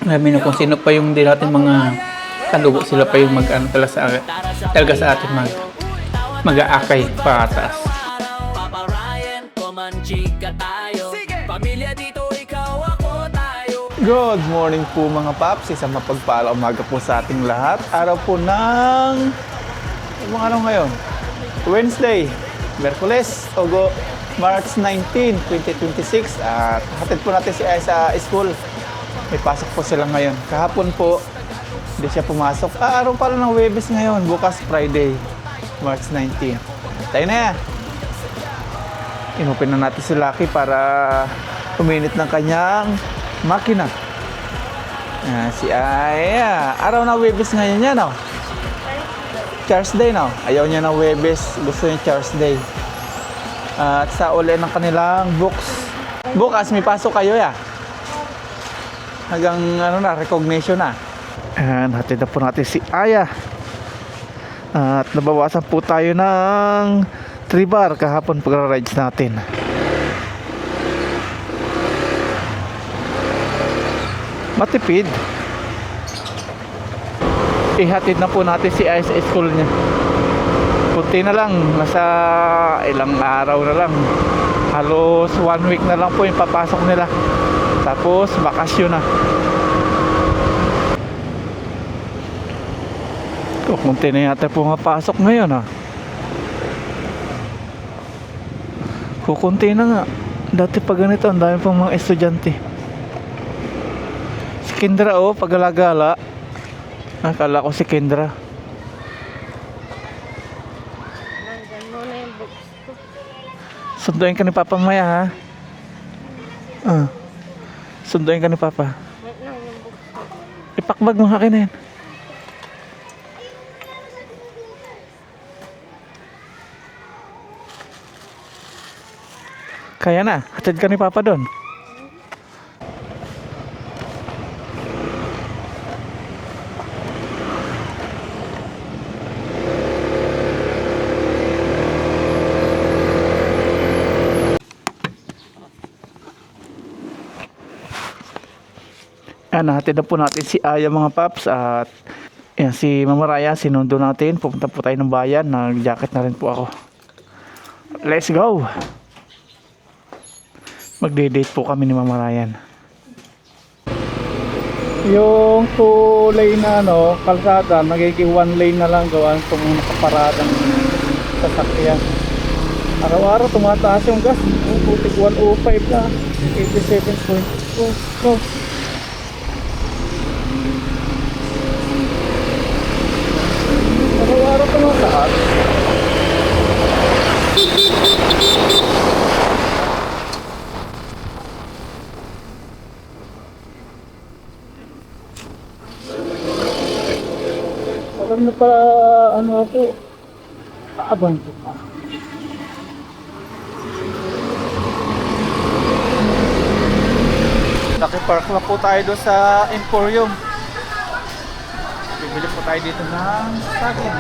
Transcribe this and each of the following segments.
Alam na kung sino pa yung di natin mga kalugo, sila pa yung mag-ano talaga sa atin mag-aakay pataas. Good morning po mga paps, isang mapagpalang umaga po sa ating lahat. Araw po ng mga araw ngayon, Wednesday, Miyerkules, March 19, 2026. At hatid po natin si Ay sa school. May pasok po sila ngayon. Kahapon po, hindi siya pumasok. Araw pala ng Huwebes ngayon. Bukas Friday, March 19. Tayo na yan. Inopen na natin si Lucky para uminit ng kanyang makina. Si Aya. Araw ng Huwebes ngayon yan, no? Charles Day, no? Ayaw niya ng Huwebes. Gusto niya Charles Day. At sa uli ng kanilang books. Bukas may pasok kayo, ya? Hanggang recognition na. And hatid na po natin si Aya. At nabawasan po tayo ng 3 bar kahapon pag-rides natin. Matipid. Ihatid na po natin si Aya sa school niya. Kunti na lang. Nasa ilang araw na lang. Halos 1 week na lang po yung papasok nila. Tapos bakasyon na. Kunti na yata po nga pasok ngayon, ha. Kukunti na nga. Dati pa ganito, ang dami pong mga estudyante. Si Kendra, pag-alagala. Akala ko si Kendra. Sunduin ka ni Papa Maya, ha? Sunduin ka ni Papa. Ipakbag mo akin na yan. Kaya na, hatid ka ni Papa doon. Nahatid na po natin si Aya mga paps. At yan, si Mama Raya sinundo natin. Pupunta po tayo ng bayan. Nag-jacket na rin po ako. Let's go! Magde-date po kami ni Mama Ryan. Yung 2 lane na kalsada, magiging 1 lane na lang gawin kung nakaparadang sasakyan. Araw-araw tumataas yung gas. Putik 105 na. 87.2. Araw-araw tumataas. Alam na para ako, aabang ko pa. Nakipark na po tayo doon sa Emporium. Bibili po tayo dito ng saging.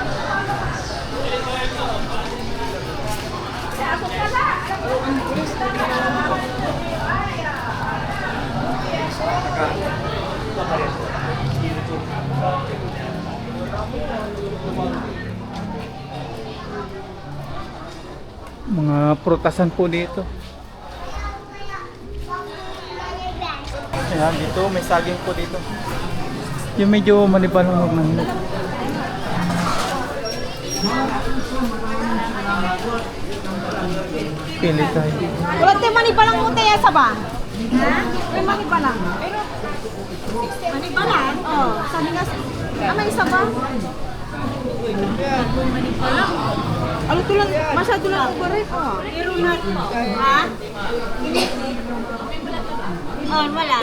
Mga prutasan po dito. Ayan, dito may saging po dito. Yung medyo manibalong ng pili tayo. Wala tayo manibalang mo tayo sa ba? Ha? May manibalang. Manibalang? Oo. Sabi nga, may isa ba? Ano ito lang, masyado lang ang barit. Pero na. Ha? Wala.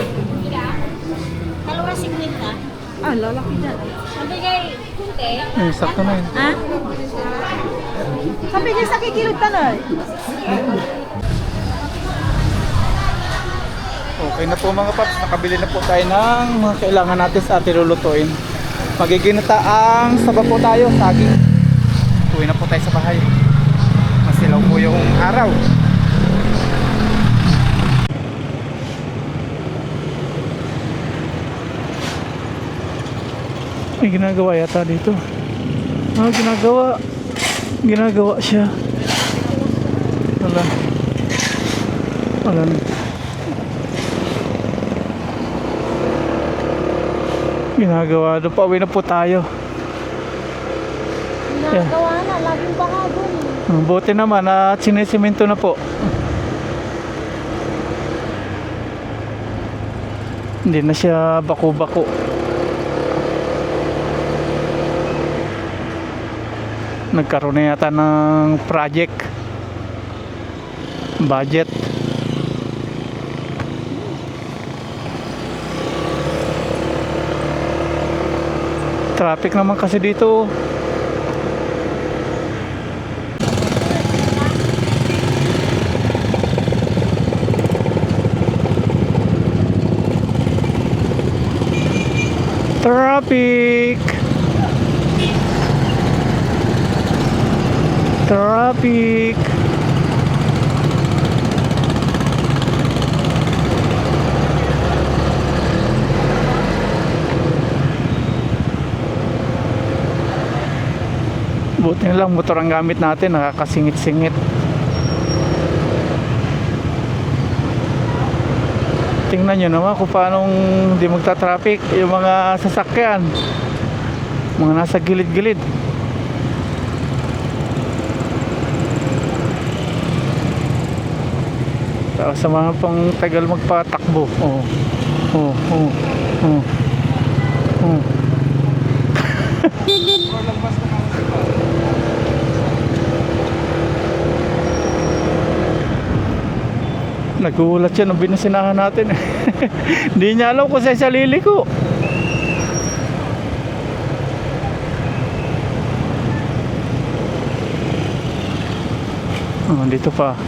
Dalawa 50. Lalaki dyan. Sabi kay kunti. Sakto na yun. Ha? Sabi niya sa kikilid tanay. Okay na po mga paps, nakabili na po tayo ng mga kailangan natin sa ating lulutuin. Magiginata ang saba po tayo, saging. Uwi na po tayo sa bahay. Masilaw po yung araw. May ginagawa yata dito. Ginagawa. Ginagawa siya. Wala. Wala. Ginagawa. Doon pa uwi na po tayo. Ginagawa na, laging baka doon. Buti naman at sinisimento na po. Hindi na siya bako-bako. Nagkaroon na yata ng project. Budget. Traffic naman kasi dito. Traffic. Traffic. Buti na lang motor ang gamit natin, nakakasingit-singit. Tingnan nyo naman kung paano hindi magta-traffic yung mga sasakyan, mga nasa gilid-gilid. Tapos sa mga pang tagal magpatakbo. Oh. Oh, oh, oh. Oh. Nagulat siya nung binasinahan natin. Hindi niya alam kung sa'y sarili ko. Oh, dito pa.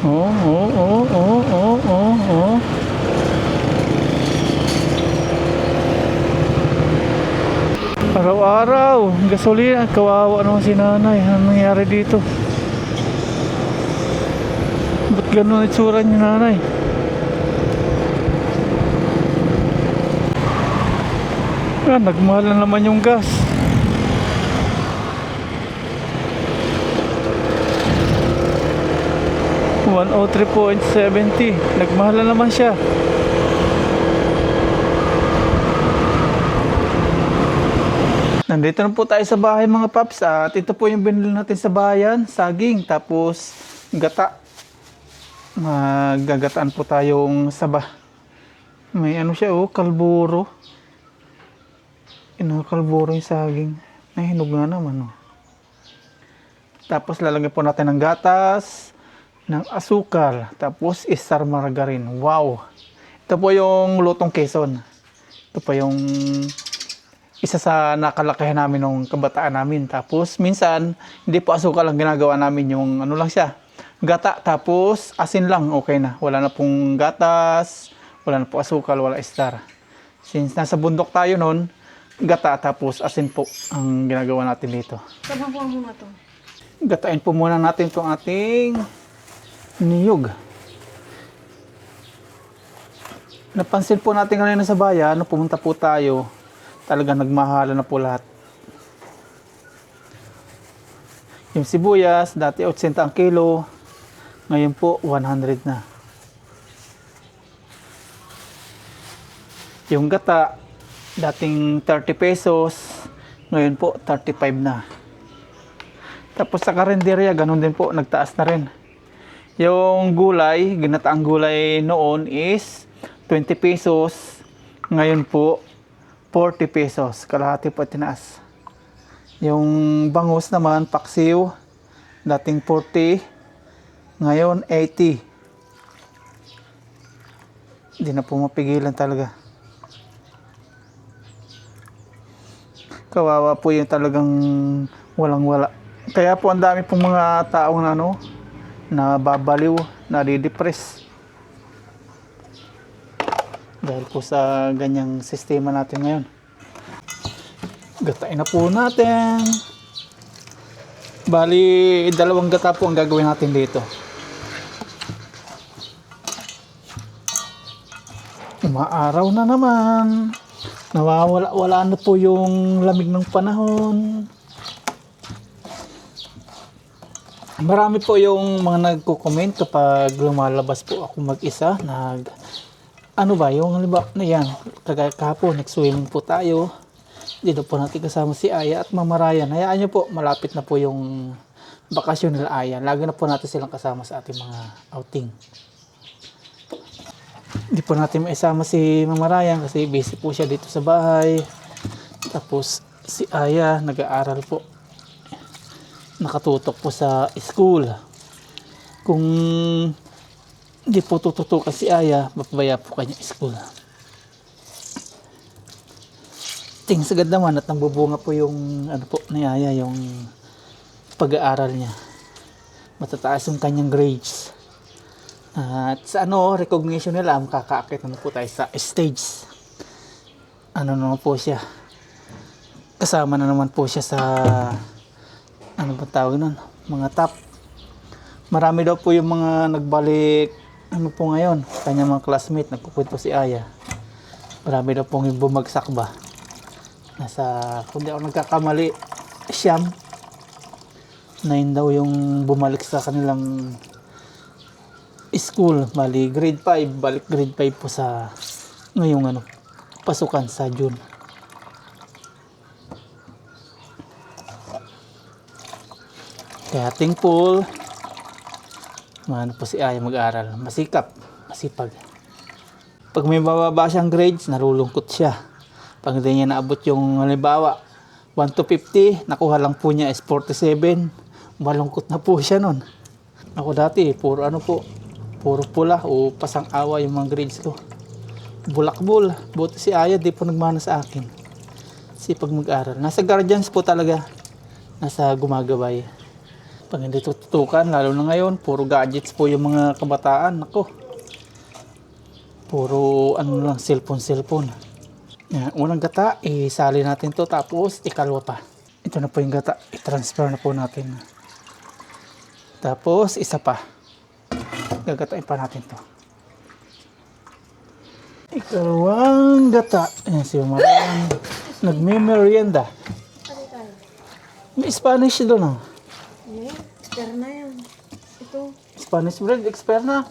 Oh, oh, oh, oh, oh, oh, oh. Araw-araw, gasolina, kawawa naman si nanay. Ano nangyari dito? Ba't ganun itsura niya nanay? Nagmahal na naman yung gas. $103.70. Nagmahal na naman siya. Nandito na po tayo sa bahay mga paps. At ito po yung binili natin sa bayan. Saging, tapos gata. Magagataan po tayong saba. May ano siya kalburo. Kalburo yung saging. Ay, hinog na naman Tapos lalagyan po natin ng gatas, ng asukal, tapos star margarine. Wow! Ito po yung lutong Quezon. Ito po yung isa sa nakalakihan namin nung kabataan namin. Tapos minsan, hindi po asukal ang ginagawa namin, yung ano lang siya, gata, tapos asin lang, okay na. Wala na pong gatas, wala na po asukal, wala star. Since nasa bundok tayo noon, gata, tapos asin po ang ginagawa natin dito. Sabang po muna ito. Gatain po muna natin itong ating niyog. Napansin po natin kanina sa bayan, nung pumunta po tayo, talagang nagmahala na po lahat. Yung sibuyas, dati 80 ang kilo, ngayon po 100 na. Yung gata, dating 30 pesos, ngayon po 35 na. Tapos sa karinderya, ganun din po, nagtaas na rin. Yung gulay, ginataang gulay noon is 20 pesos. Ngayon po, 40 pesos. Kalahati po tinaas. Yung bangus naman, paksiw, dating 40, ngayon 80. Hindi na po mapigilan talaga. Kawawa po yung talagang walang-wala. Kaya po ang dami pong mga taong nababaliw, nadidepress. Dahil po sa ganyang sistema natin ngayon. Gatain na po natin. Bali, 2 gata po ang gagawin natin dito. Umaaraw na naman. Nawawala-wala na po yung lamig ng panahon. Marami po yung mga nagko-comment kapag lumalabas po ako mag-isa. Ano ba, yung halimbawa na yan, kagaya kahapon, nag-swimming po tayo. Dito po natin kasama si Aya at Mama Ryan. Hayaan nyo po, malapit na po yung bakasyon nila Aya. Lagi na po natin silang kasama sa ating mga outing. Hindi po natin maisama si Mama Ryan kasi busy po siya dito sa bahay. Tapos si Aya nag-aaral po. Nakatutok po sa school. Kung hindi po tututukan si Aya, mapabaya po kanya school. Tingin sagad naman at nambubunga po yung ano po ni Aya, yung pag-aaral niya. Matataas yung kanyang grades. At sa recognition nila, makakaakit na po tayo sa stage. Ano naman po siya. Kasama na naman po siya sa ano ba tawag nun? Mga top. Marami daw po yung mga nagbalik ano po ngayon, kanyang mga classmate, nagkukwento si Aya. Marami daw pong yung bumagsak ba. Nasa, kung di ako nagkakamali, siyam. 9 daw yung bumalik sa kanilang school. Bali, grade 5. Balik grade 5 po sa ngayong pasukan sa June. Kaya thankful. Ano po si Aya mag-aral. Masikap. Masipag. Pag may bababa siyang grades, nalulungkot siya. Pag hindi niya naabot yung halimbawa 1 to 50, nakuha lang po niya is 47. Malungkot na po siya nun. Ako dati, puro puro pula o pasang-awa yung mga grades ko. Bulakbol. Buti si Aya, di po nagmana sa akin. Sipag mag-aral. Nasa guardians po talaga. Nasa gumagabay. Pag hindi tututukan, lalo na ngayon, puro gadgets po yung mga kabataan. Nako. Puro lang, cellphone. Yan, unang gata, isali natin to tapos ikalwa pa. Ito na po yung gata, i-transfer na po natin. Tapos isa pa. Gagatain pa natin to. Ikalawang gata. Ayan si Maran. Nagme-merienda. May Spanish doon Expert na yan. Ito. Spanish bread, expert na.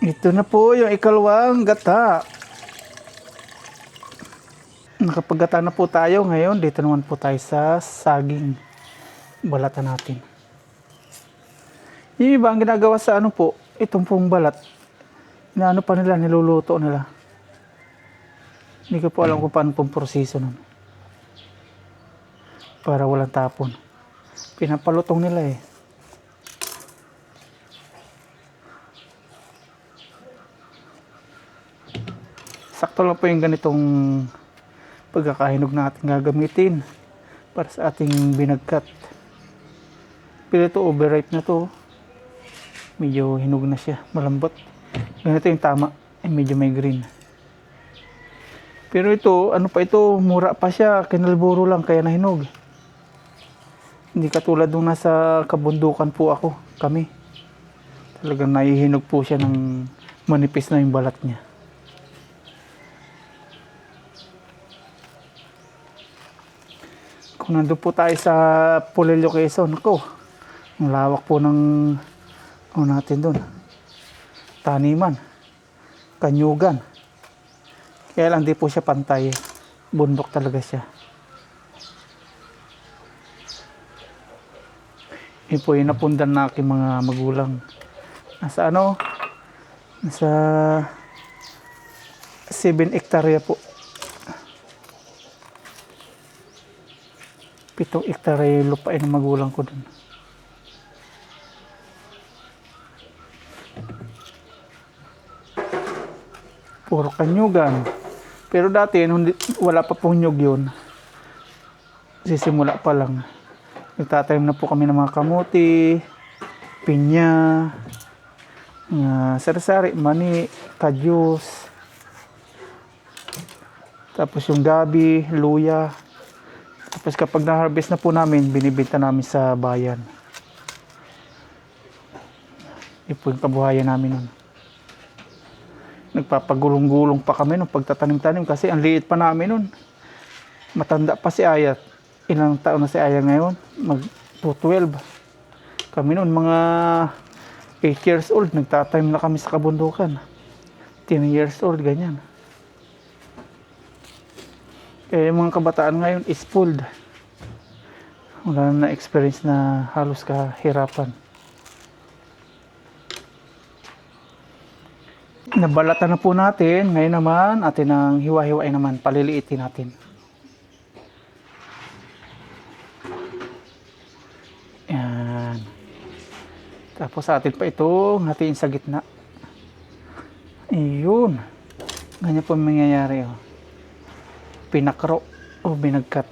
Ito na po yung ikalawang gata. Nakapaggata na po tayo ngayon. Dito naman po tayo sa saging. Balatan natin. Yung iba ang ginagawa sa po, itong pong balat. Inaano pa nila, niluluto nila. Hindi ko po alam kung paano pong proseso nun. Para walang tapon. Pinapalutong nila Sakto lang po yung ganitong pagkakahinog natin gagamitin para sa ating binagkat. Pero ito overripe na to. Medyo hinog na siya, malambot. Ganito yung tama, medyo may green. Pero ito, mura pa siya, kinalburo lang kaya nahinog. Hindi katulad nung nasa kabundukan po kami. Talagang nahihinog po siya ng manipis na yung balat niya. Kung nandun po tayo sa Polillo, Quezon, ang lawak po ng natin doon. Taniman, kanyugan. Kaya lang di po siya pantay. Bundok talaga siya. Yun po yung napundan na aking mga magulang. Nasa nasa 7 hektarya po. 7 hektarya yung lupain ng magulang ko dun. Puro kanyugan. Pero dati, wala pa pong nyug yun. Sisimula pa lang. Nagtatanim na po kami ng mga kamuti, pinya, sari-sari, mani, kadyus. Tapos yung gabi, luya. Tapos kapag na-harvest na po namin, binibenta namin sa bayan. Yun po yung kabuhayan namin nun. Nagpapagulong-gulong pa kami nung pagtatanim-tanim kasi ang liit pa namin nun. Matanda pa si Aya. Ilang taon na si Aya ngayon? Mag-12. Kami nun mga 8 years old. Nagtatanim na kami sa kabundukan. 10 years old, ganyan. Kaya yung mga kabataan ngayon is spoiled. Wala na experience na halos kahirapan. Nabalatan na po natin. Ngayon naman, atin ang hiwa-hiwain naman. Paliliitin natin. Yan. Tapos atin pa ito, hatiin sa gitna. Ayun. Ganyan po mangyayari. Oh. Pinakro o binagkat.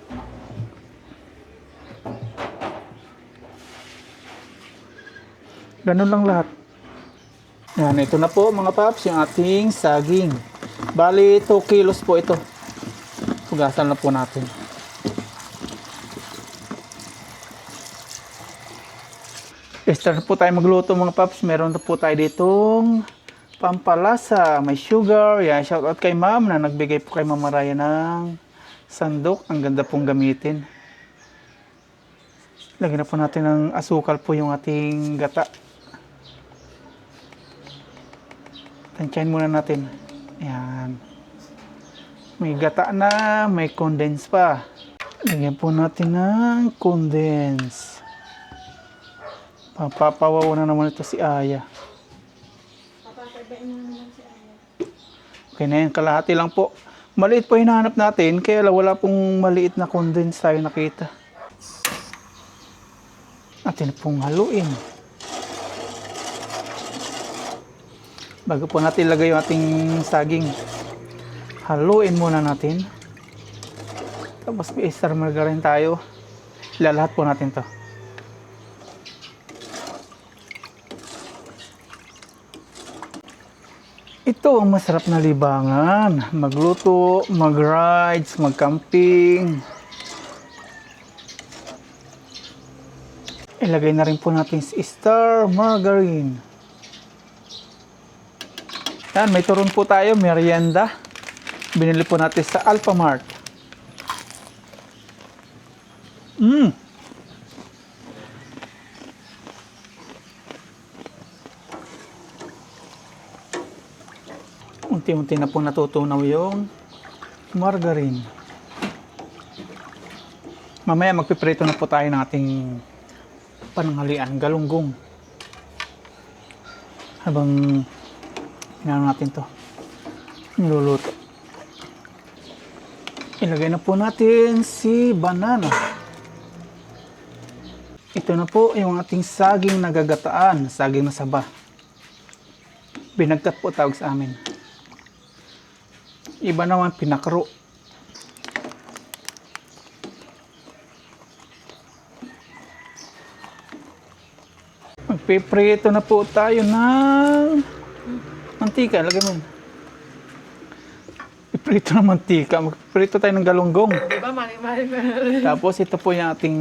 Ganun lang lahat. Yan, ito na po mga paps, yung ating saging. Bali, 2 kilos po ito. Pugasan na po natin. Start po tayo magluto mga paps. Meron na po tayo ditong pampalasa. May sugar. Yan, shout out kay ma'am na nagbigay po kay Mama Raya ng sandok. Ang ganda pong gamitin. Lagyan na po natin ng asukal po yung ating gata. Tansyahin muna natin. Ayan. May gata na, may condense pa. Lagyan po natin ng condense. Papawaw na naman ito si Aya. Okay na yan, kalahati lang po. Maliit po hinahanap natin, kaya wala pong maliit na condense tayo nakita. Atin pong haluin. Bago po natin ilagay yung ating saging, haluin muna natin. Tapos may extra margarine tayo. Ilalahat po natin to. Ito ang masarap na libangan. Magluto, mag-rides, mag-camping. Ilagay na rin po natin si star margarine. Yan, may turon po tayo, merienda. Binili po natin sa Alphamart. Unti-unti na po natutunaw yung margarine. Mamaya magpiprito na po tayo ng ating pananghalian, galunggong. Habang inaano natin to, niluluto. Ilagay na po natin si banana. Ito na po yung ating saging na gagataan, saging na saba. Binagkat po tawag sa amin. Iba naman pinakro. Magpiprito na po tayo ng mantika. Lagay mo. Piprito ng mantika. Magpiprito tayo ng galunggong. Diba, mali-mali. Tapos ito po yung ating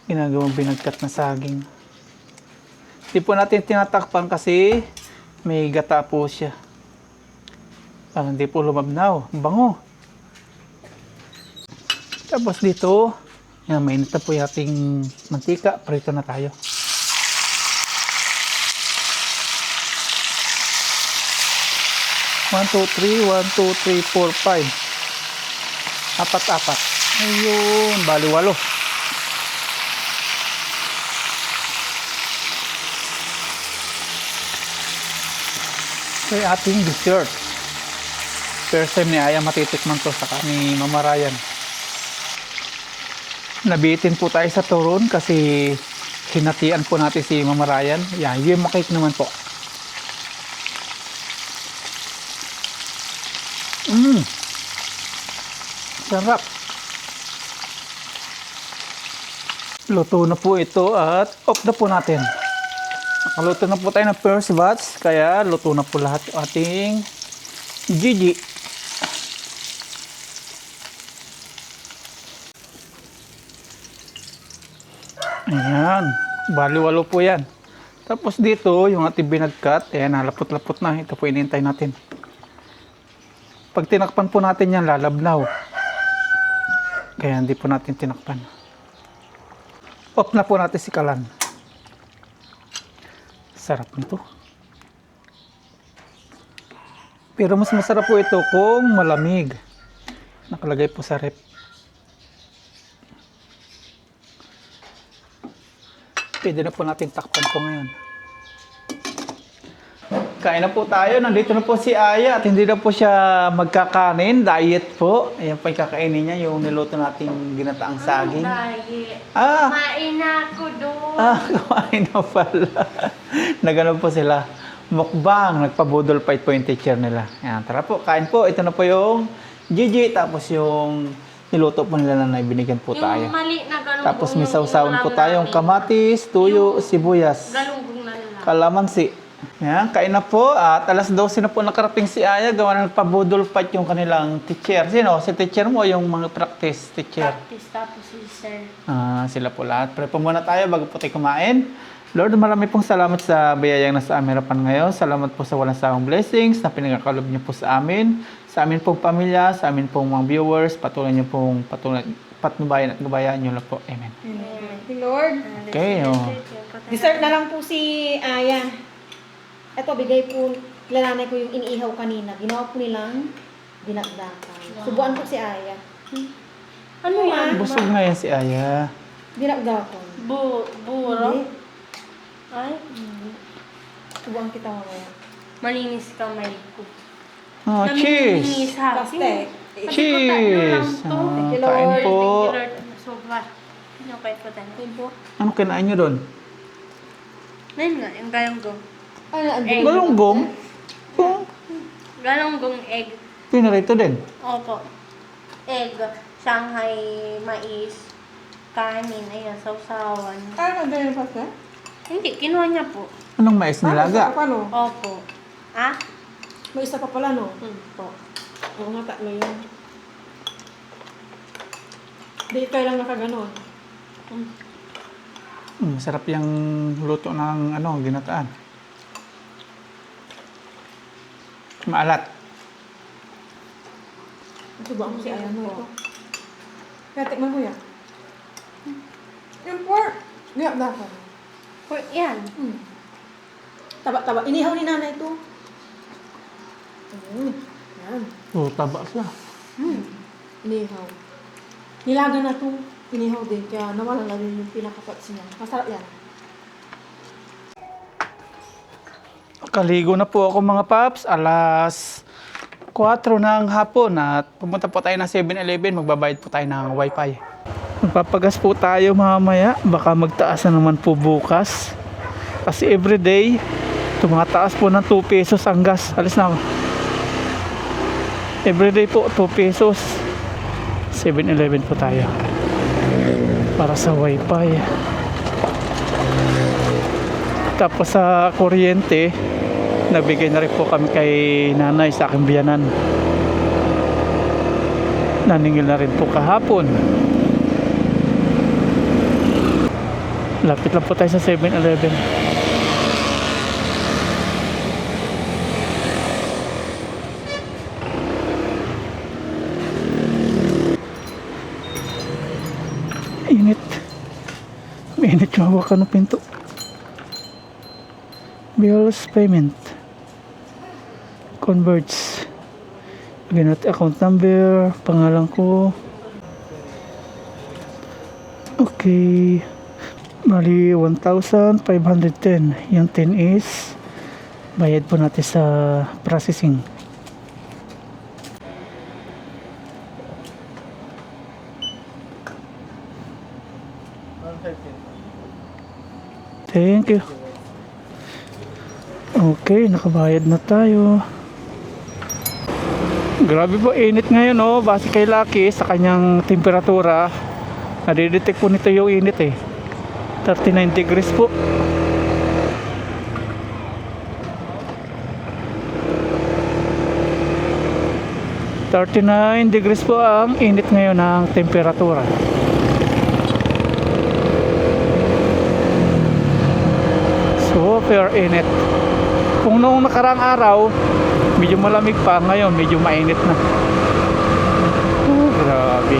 ginagawang binagkat na saging. Hindi po natin tinatakpan kasi may gata po siya. Para hindi po lumabnaw. Bango. Tapos dito, yan, mainit na po yung ating mantika. Prito na tayo. One, two, three, 4, 5. Apat-apat. Ayun, bali 8. So, yung ating dessert. First time ni Aya matitikman to sa ni Mama Ryan. Nabitin po tayo sa turon kasi hinatian po natin si Mama Ryan. Yan, yung makik naman po. Sarap. Luto na po ito at off na po natin. Nakaluto na po tayo ng first batch, kaya luto na po lahat yung ating Gigi. Ayan. Bali 8 po yan. Tapos dito, yung ating binagkat, ayan, nalapot-lapot na. Ito po inintay natin. Pag tinakpan po natin yan, lalabnaw. Kaya hindi po natin tinakpan. Off na po natin si kalan. Sarap nito. Pero mas masarap po ito kung malamig. Nakalagay po sa rep. Pwede na po natin takpan po ngayon. Kain na po tayo. Nandito na po si Aya at hindi na po siya magkakanin. Diet po. Ayan po yung kakainin niya, yung niluto nating ginataang saging. Diet. Ah! Kumain ako doon. Kumain na pala. Nagano po sila. Mukbang. Nagpabudol fight po yung teacher nila. Ayan, tara po. Kain po. Ito na po yung Gigi. Tapos yung niluto po nila na binigyan po tayo. Yung mali na galunggong. Tapos may sausawan po tayong kamatis, tuyo, sibuyas, Galunggong na lang. kalamansi. Yan, kain na po. At alas 12 na po nakarating si Aya. Gawa na nagpabudol fight yung kanilang teacher. Sino? Si teacher mo o yung mga practice teacher? Practice tapos si sir. Sila po lahat. Pray po muna tayo bago po tayo kumain. Lord, marami pong salamat sa biyayang nasa aming harapan ngayon. Salamat po sa walang sawang blessings na pinagkakalob niyo po sa amin pong pamilya, sa amin pong mga viewers. Patuloy niyo pong patnubayan at gabayan niyo lang po. Amen. Lord, Okay, dessert na lang po si Aya. Ito, bigay po, lalaki ko yung iniihaw kanina. Ginawa po nilang dinakdakan. Subuan po si Aya. Ano yan? Busog na yan si Aya. Dinakdakan. Buro? Hindi. Ay, Subuan kita mamaya. malinis kamay ko. Oh, cheers! Namiminis ha. Pastek. Cheers! Thank you, Kain Lord. po. Sobra. Yung kahit po tayo. Ano kinain nyo doon? Ngayon nga, yung galunggong. Ano, Egg. Galunggong? Oh, Galunggong egg. pinarito din. Opo. Egg. Shanghai mais. Kanin. Ayan, sausawan. Ano, ganyan pa ka? Hindi, kinuha niya po. Anong mais nilaga? Ano? Opo. Ah? May isa pa pala, no? Po. Oo nga, tatlo yun. Di ikaw lang nakaganon. Masarap yung luto ng ginataan. Maalat. Subuan mo si Aya mo ito. Kaya tikman mo yan. Yung pork. Dinakdakan. For, yan. Taba-taba. Inihaw ni nanay ito. Yan. Oh, taba siya. Inihaw. Nilaga na ito. Inihaw din. Kaya nawala na rin yung pinakapats niya. Masarap yan. Kaligo na po ako mga paps. Alas 4 ng hapon at pumunta po tayo ng 7-Eleven. Magbabayad po tayo ng wifi. Magpapagas po tayo mamaya. Baka magtaas na naman po bukas. Kasi everyday, tumataas po ng 2 pesos ang gas. Alis na ako. Everyday po 2 pesos. 7-Eleven po tayo. Para sa wifi. Tapos sa kuryente, nabigay na rin po kami kay nanay sa aking biyanan. Naningil na rin po kahapon. Lapit lang po tayo sa 7-Eleven. Init. Mainit yung hawakan ng pinto. Bills payment. Converts. Lagyan natin account number, pangalan ko. Okay. Mali 1,510. Yung 10 is bayad po natin sa processing. Thank you. Okay, nakabayad na tayo. Grabe po, init ngayon oh. Base kay Lucky sa kanyang temperatura, nadidetect po nito yung init eh. 39 degrees po. $39 po ang init ngayon ng temperatura. So, super init. Kung noong nakarang araw, medyo malamig pa, ngayon medyo mainit na. Grabe.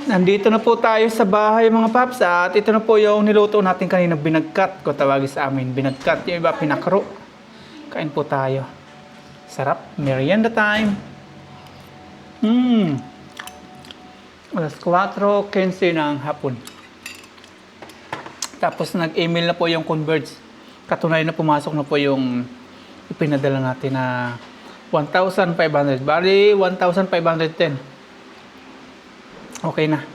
Nandito na po tayo sa bahay mga paps at ito na po yung niluto natin kanina binagkat ko tawagin sa amin. Binagkat, yung iba pinakro. Kain po tayo. Sarap. Merienda time. Alas 4:15 ng hapon. Tapos nag-email na po yung Converge. Katunay na pumasok na po yung ipinadala natin na 1,500. Bali, 1,510. Okay na.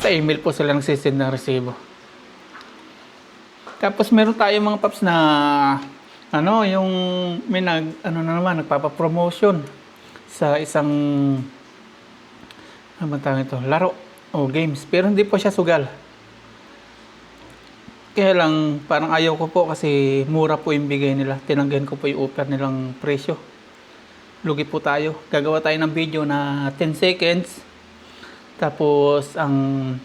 Sa email po sila nagsisend ng resibo. Tapos meron tayo mga paps na yung may nagpapa-promotion sa isang laro o games. Pero hindi po siya sugal. Kaya lang parang ayaw ko po kasi mura po yung bigay nila. Tinanggihan ko po yung offer nilang presyo. Lugi po tayo. Gagawa tayo ng video na 10 seconds. Tapos, ang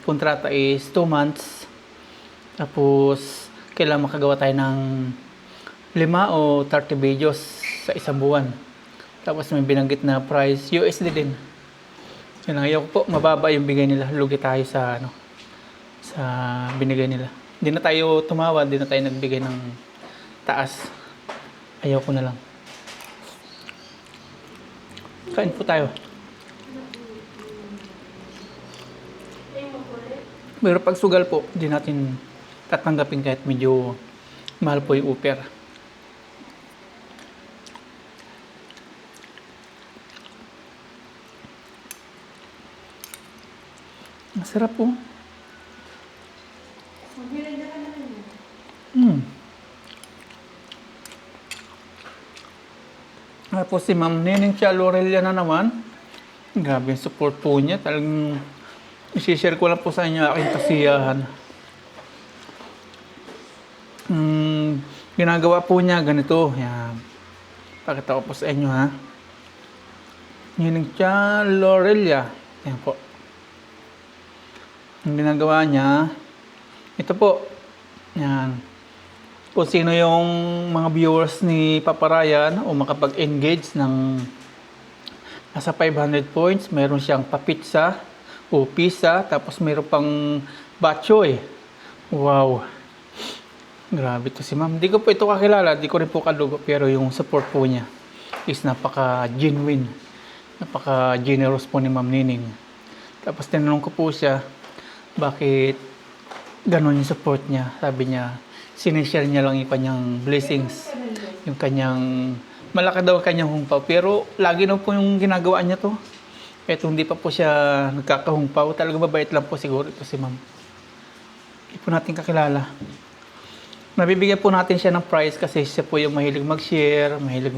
kontrata is 2 months. Tapos, kailangan makagawa tayo ng 5 o 30 videos sa isang buwan. Tapos, may binanggit na price, USD din. Kailangan ayaw ko po, mababa yung bigay nila. Lugi tayo sa binigay nila. Hindi na tayo tumawad, hindi na tayo nagbigay ng taas. Ayaw ko na lang. Kain po tayo. Pero pag sugal po, hindi natin tatanggapin kahit medyo mahal po yung offer. Masarap po. Tapos si Ma'am Nining Chia Lorelia na naman. Grabe yung support po niya. Talagang i-share ko lang po sa inyo aking kasiyahan. Ginagawa po niya ganito. Yan. Pakita ko po sa inyo ha. Nining Chia Lorelia. Yan po. Ang ginagawa niya, ito po. Yan. Kung sino yung mga viewers ni Papa Ryan o makapag-engage ng nasa 500 points, meron siyang papitsa o pizza, tapos meron pang batchoy. Wow. Grabe to si Ma'am. Hindi ko po ito kakilala, hindi ko rin po kalugo, pero yung support po niya is napaka-genuine. Napaka-generous po ni Ma'am Nining. Tapos tinanong ko po siya, bakit ganon yung support niya. Sabi niya, sinishare niya lang yung kanyang blessings. Yung kanyang, malaki daw kanyang humpaw. Pero lagi na po yung ginagawa niya to. Kahit hindi pa po siya nagkakahumpaw, talaga mabait lang po siguro ito si Ma'am. Hindi po natin kakilala. Nabibigyan po natin siya ng prize kasi siya po yung mahilig mag-share, mahilig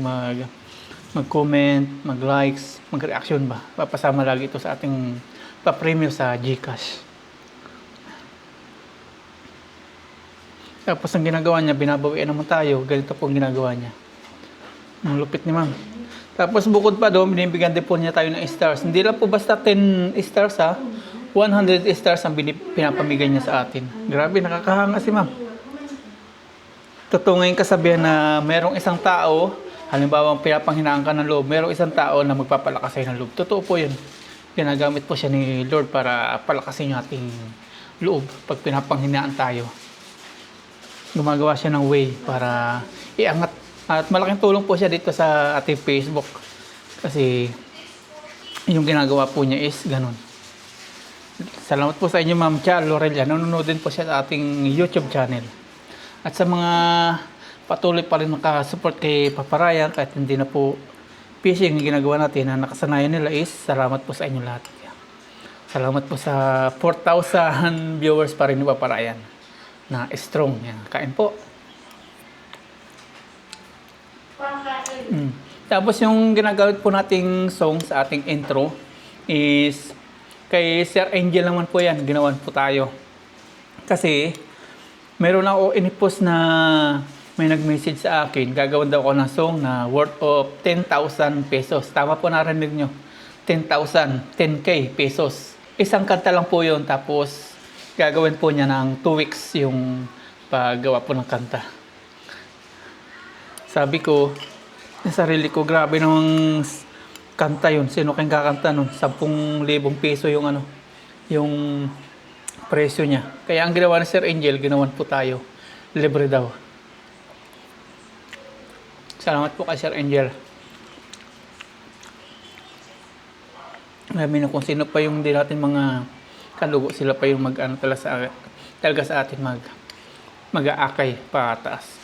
mag-comment, mag-likes, mag-reaction ba. Papasama lagi ito sa ating pa-premium sa GCash. Tapos ang ginagawa niya, binabawian naman tayo. Ganito po ang ginagawa niya. Ang lupit ni Ma'am. Tapos bukod pa doon, binibigyan din po niya tayo ng stars. Hindi lang po basta 10 stars ha. 100 stars ang pinapamigay niya sa atin. Grabe, nakakahanga si Ma'am. Totoo ngayon kasabihan na merong isang tao, halimbawa pinapanghinaan ka ng loob, merong isang tao na magpapalakas sa'yo ng loob. Totoo po yun. Ginagamit po siya ni Lord para palakasin yung ating loob pag pinapanghinaan tayo. Gumagawa siya ng way para iangat. At malaking tulong po siya dito sa ating Facebook. Kasi yung ginagawa po niya is ganun. Salamat po sa inyo Ma'am Chia Lorelia. Nanonood din po siya sa ating YouTube channel. At sa mga patuloy pa rin nakasupport kay Papa Ryan kahit hindi na po fishing yung ginagawa natin na nakasanayan nila is salamat po sa inyo lahat. Salamat po sa 4,000 viewers pa rin ni Papa Ryan na strong. Yan. Kain po. Tapos yung ginagamit po nating song sa ating intro is kay Sir Angel naman po yan. Ginawan po tayo. Kasi meron ako inipost na may nag-message sa akin, gagawin daw ako ng song na worth of 10,000 pesos. Tama po narinig nyo. 10,000, 10K pesos. Isang kanta lang po yun, tapos gagawin po niya ng 2 weeks yung paggawa po ng kanta. Sabi ko, sa sarili ko, grabe namang kanta yun. Sino kayong kakanta nun? 10,000 peso yung yung presyo niya. Kaya ang ginawa ni Sir Angel, ginawan po tayo. Libre daw. Salamat po kay Sir Angel. Alam na kung sino pa yung di natin mga kalugo, sila pa yung talaga sa atin mag-aakay pataas.